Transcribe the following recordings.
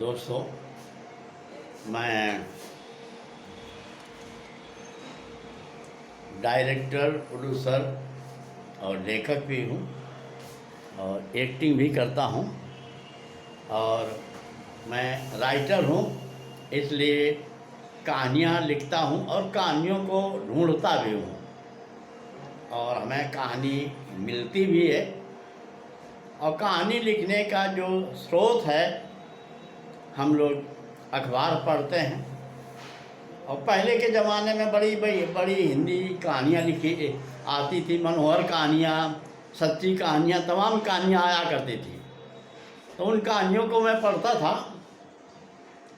दोस्तों, मैं director, producer और लेखक भी हूँ और एक्टिंग भी करता हूँ और मैं राइटर हूँ। इसलिए कहानियाँ लिखता हूँ और कहानियों को ढूंढता भी हूँ और हमें कहानी मिलती भी है। और कहानी लिखने का जो स्रोत है, हम लोग अखबार पढ़ते हैं और पहले के ज़माने में बड़ी बड़ी बड़ी हिंदी कहानियाँ लिखी आती थी। मनोहर कहानियाँ, सच्ची कहानियाँ, तमाम कहानियाँ आया करती थी। तो उन कहानियों को मैं पढ़ता था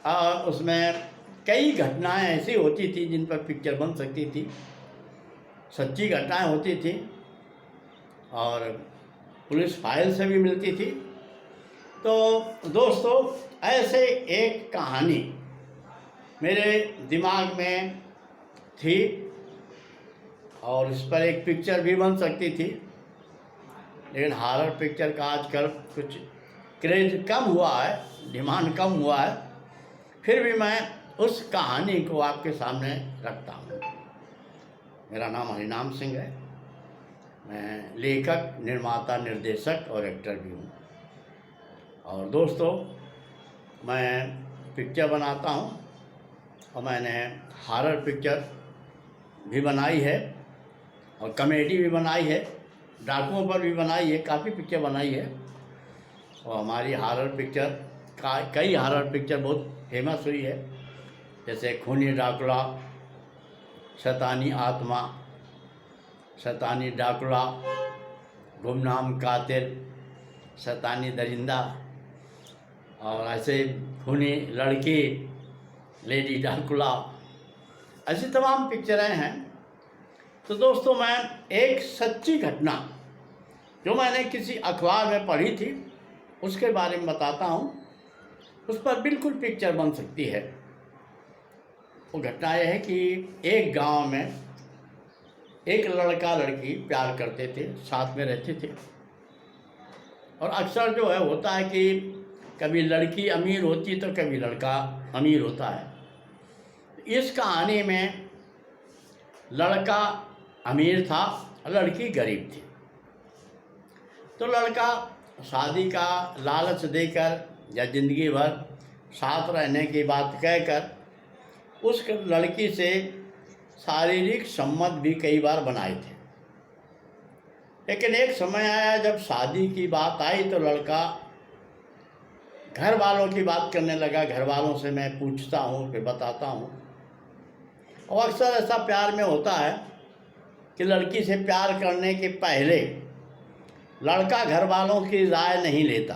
और उसमें कई घटनाएं ऐसी होती थी जिन पर पिक्चर बन सकती थी। सच्ची घटनाएं होती थी और पुलिस फाइल से भी मिलती थी। तो दोस्तों, ऐसे एक कहानी मेरे दिमाग में थी और इस पर एक पिक्चर भी बन सकती थी, लेकिन हॉरर पिक्चर का आजकल कुछ क्रेज कम हुआ है, डिमांड कम हुआ है। फिर भी मैं उस कहानी को आपके सामने रखता हूँ। मेरा नाम हरिनाम सिंह है। मैं लेखक, निर्माता, निर्देशक और एक्टर भी हूँ। और दोस्तों, मैं पिक्चर बनाता हूँ और मैंने हॉरर पिक्चर भी बनाई है और कॉमेडी भी बनाई है, डाकुओं पर भी बनाई है, काफ़ी पिक्चर बनाई है। और हमारी हॉरर पिक्चर कई हॉरर पिक्चर बहुत फेमस हुई है, जैसे खूनी ड्राकुला, शैतानी आत्मा, शैतानी ड्राकुला, गुमनाम कातिल, शैतानी दरिंदा और ऐसे खूनी लड़की, लेडी ड्राकुला, ऐसी तमाम पिक्चरें हैं। तो दोस्तों, मैं एक सच्ची घटना जो मैंने किसी अखबार में पढ़ी थी उसके बारे में बताता हूँ। उस पर बिल्कुल पिक्चर बन सकती है। वो घटना यह है कि एक गांव में एक लड़का लड़की प्यार करते थे, साथ में रहते थे। और अक्सर जो है होता है कि कभी लड़की अमीर होती तो कभी लड़का अमीर होता है। इस कहानी में लड़का अमीर था, लड़की गरीब थी। तो लड़का शादी का लालच देकर या ज़िंदगी भर साथ रहने की बात कहकर उस लड़की से शारीरिक संबंध भी कई बार बनाए थे। लेकिन एक समय आया जब शादी की बात आई तो लड़का घर वालों की बात करने लगा। घर वालों से मैं पूछता हूँ, फिर बताता हूँ। और अक्सर ऐसा प्यार में होता है कि लड़की से प्यार करने के पहले लड़का घर वालों की राय नहीं लेता,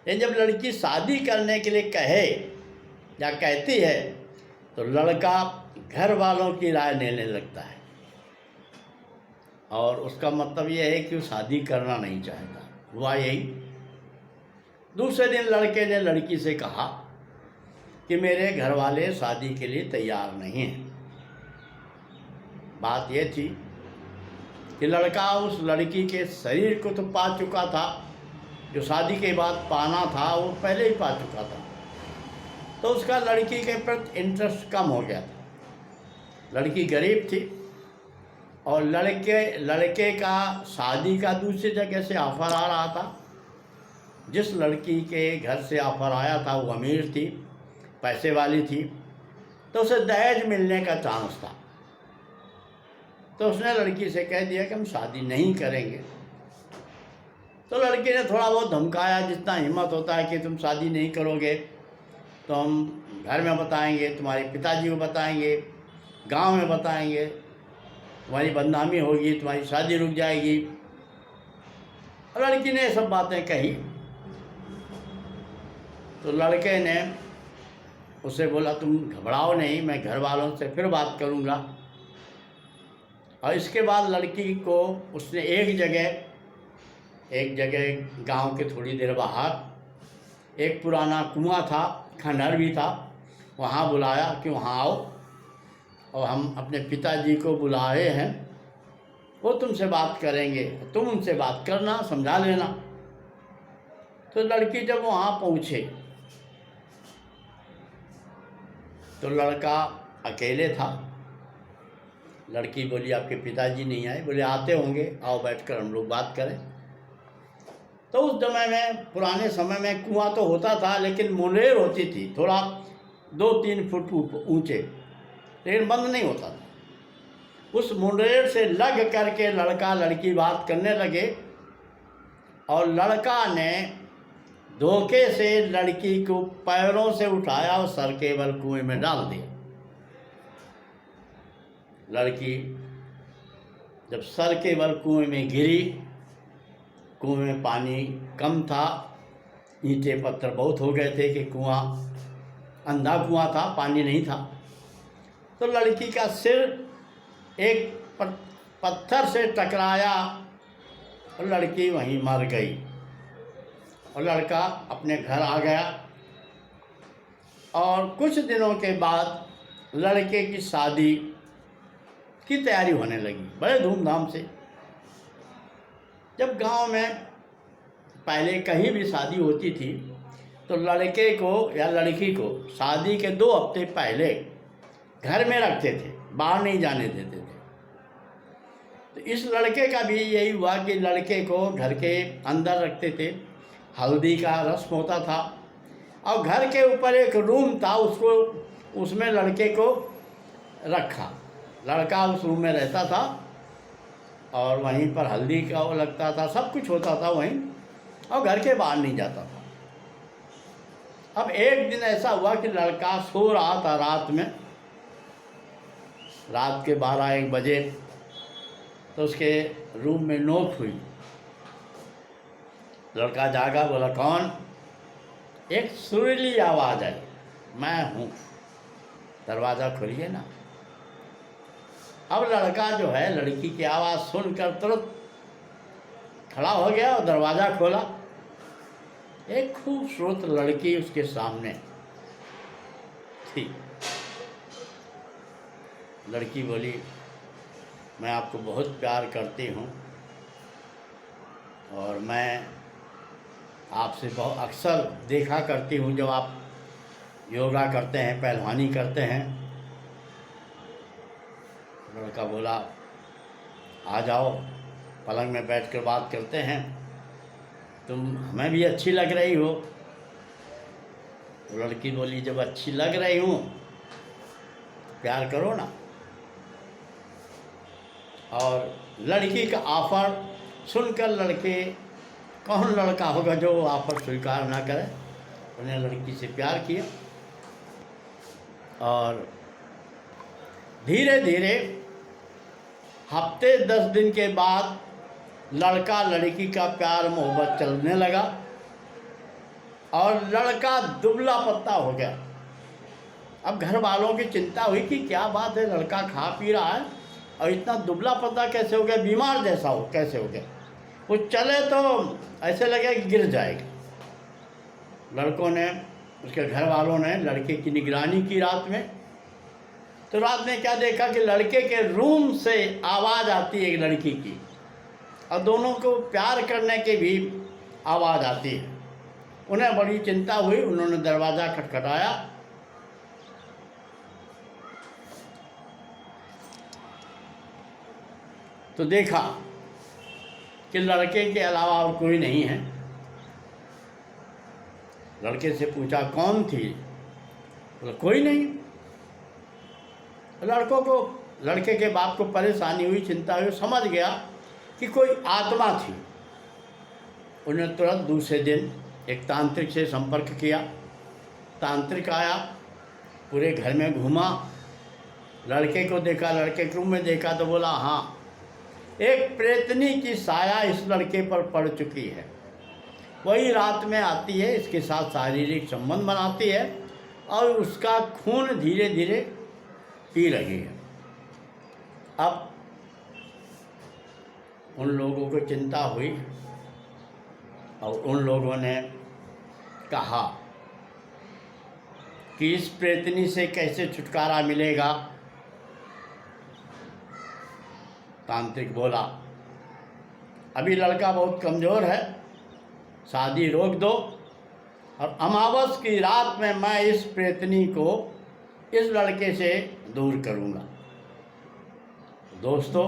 लेकिन जब लड़की शादी करने के लिए कहे या कहती है तो लड़का घर वालों की राय लेने लगता है। और उसका मतलब यह है कि वो शादी करना नहीं चाहता। हुआ यही। दूसरे दिन लड़के ने लड़की से कहा कि मेरे घर वाले शादी के लिए तैयार नहीं हैं। बात यह थी कि लड़का उस लड़की के शरीर को तो पा चुका था, जो शादी के बाद पाना था वो पहले ही पा चुका था। तो उसका लड़की के प्रति इंटरेस्ट कम हो गया था। लड़की गरीब थी और लड़के का शादी का दूसरी जगह से ऑफर आ रहा था। जिस लड़की के घर से ऑफर आया था वो अमीर थी, पैसे वाली थी, तो उसे दहेज मिलने का चांस था। तो उसने लड़की से कह दिया कि हम शादी नहीं करेंगे। तो लड़की ने थोड़ा बहुत धमकाया, जितना हिम्मत होता है कि तुम शादी नहीं करोगे तो हम घर में बताएंगे, तुम्हारे पिताजी को बताएंगे, गांव में बताएंगे, तुम्हारी बदनामी होगी, तुम्हारी शादी रुक जाएगी। और लड़की ने सब बातें कही। तो लड़के ने उसे बोला, तुम घबराओ नहीं, मैं घर वालों से फिर बात करूँगा। और इसके बाद लड़की को उसने एक जगह गांव के थोड़ी देर बाहर एक पुराना कुआं था, खंडहर भी था, वहाँ बुलाया कि वहाँ आओ और हम अपने पिताजी को बुलाए हैं, वो तुमसे बात करेंगे, तुम उनसे बात करना, समझा लेना। तो लड़की जब वहाँ पहुँचे तो लड़का अकेले था। लड़की बोली आपके पिताजी नहीं आए? बोले आते होंगे, आओ बैठकर हम लोग बात करें। तो उस समय में, पुराने समय में कुआं तो होता था, लेकिन मुंडेर होती थी, थोड़ा 2-3 फुट ऊंचे, लेकिन बंद नहीं होता था। उस मुंडेर से लग करके लड़का लड़की बात करने लगे, और लड़का ने धोखे से लड़की को पैरों से उठाया और सर के बल कुएं में डाल दिया। लड़की जब सर के बल कुएं में गिरी, कुएं में पानी कम था, ईंटें पत्थर बहुत हो गए थे कि कुआं अंधा कुआं था, पानी नहीं था। तो लड़की का सिर एक पत्थर से टकराया और लड़की वहीं मर गई, और लड़का अपने घर आ गया। और कुछ दिनों के बाद लड़के की शादी की तैयारी होने लगी बड़े धूमधाम से। जब गांव में पहले कहीं भी शादी होती थी तो लड़के को या लड़की को शादी के 2 हफ्ते पहले घर में रखते थे, बाहर नहीं जाने देते थे। तो इस लड़के का भी यही हुआ कि लड़के को घर के अंदर रखते थे, हल्दी का रस्म होता था, और घर के ऊपर एक रूम था, उसमें लड़के को रखा। लड़का उस रूम में रहता था और वहीं पर हल्दी का वो लगता था, सब कुछ होता था वहीं, और घर के बाहर नहीं जाता था। अब एक दिन ऐसा हुआ कि लड़का सो रहा था रात के 12-1 बजे, तो उसके रूम में नोक हुई। लड़का जागा, बोला कौन? एक सुरीली आवाज़ आई, मैं हूँ, दरवाज़ा खोलिए ना। अब लड़का जो है लड़की की आवाज़ सुनकर तुरंत खड़ा हो गया और दरवाज़ा खोला। एक खूबसूरत लड़की उसके सामने थी। लड़की बोली, मैं आपको बहुत प्यार करती हूँ और मैं आपसे बहुत अक्सर देखा करती हूँ जब आप योगा करते हैं, पहलवानी करते हैं। लड़का बोला, आ जाओ, पलंग में बैठकर बात करते हैं, तुम हमें भी अच्छी लग रही हो। लड़की बोली, जब अच्छी लग रही हूँ प्यार करो ना। और लड़की का ऑफर सुनकर लड़के, कौन लड़का होगा जो ऑफर स्वीकार ना करे, उन्हें लड़की से प्यार किया। और धीरे धीरे हफ्ते 10 दिन के बाद लड़का लड़की का प्यार मोहब्बत चलने लगा और लड़का दुबला पतला हो गया। अब घर वालों की चिंता हुई कि क्या बात है, लड़का खा पी रहा है और इतना दुबला पतला कैसे हो गया, बीमार जैसा हो कैसे हो गया। वो चले तो ऐसे लगे कि गिर जाएगा। लड़कों ने, उसके घर वालों ने लड़के की निगरानी की रात में। तो रात में क्या देखा कि लड़के के रूम से आवाज़ आती है एक लड़की की, और दोनों को प्यार करने की भी आवाज़ आती है। उन्हें बड़ी चिंता हुई, उन्होंने दरवाज़ा खटखटाया। तो देखा कि लड़के के अलावा और कोई नहीं है। लड़के से पूछा कौन थी? बोला कोई नहीं। लड़के के बाप को परेशानी हुई, चिंता हुई, समझ गया कि कोई आत्मा थी। उन्हें तुरंत दूसरे दिन एक तांत्रिक से संपर्क किया। तांत्रिक आया, पूरे घर में घूमा, लड़के को देखा, लड़के के रूम में देखा तो बोला हाँ, एक प्रेतनी की साया इस लड़के पर पड़ चुकी है। वही रात में आती है, इसके साथ शारीरिक संबंध बनाती है और उसका खून धीरे धीरे पी रही है। अब उन लोगों को चिंता हुई और उन लोगों ने कहा कि इस प्रेतनी से कैसे छुटकारा मिलेगा। तांत्रिक बोला, अभी लड़का बहुत कमज़ोर है, शादी रोक दो और अमावस की रात में मैं इस प्रेतनी को इस लड़के से दूर करूँगा। दोस्तों,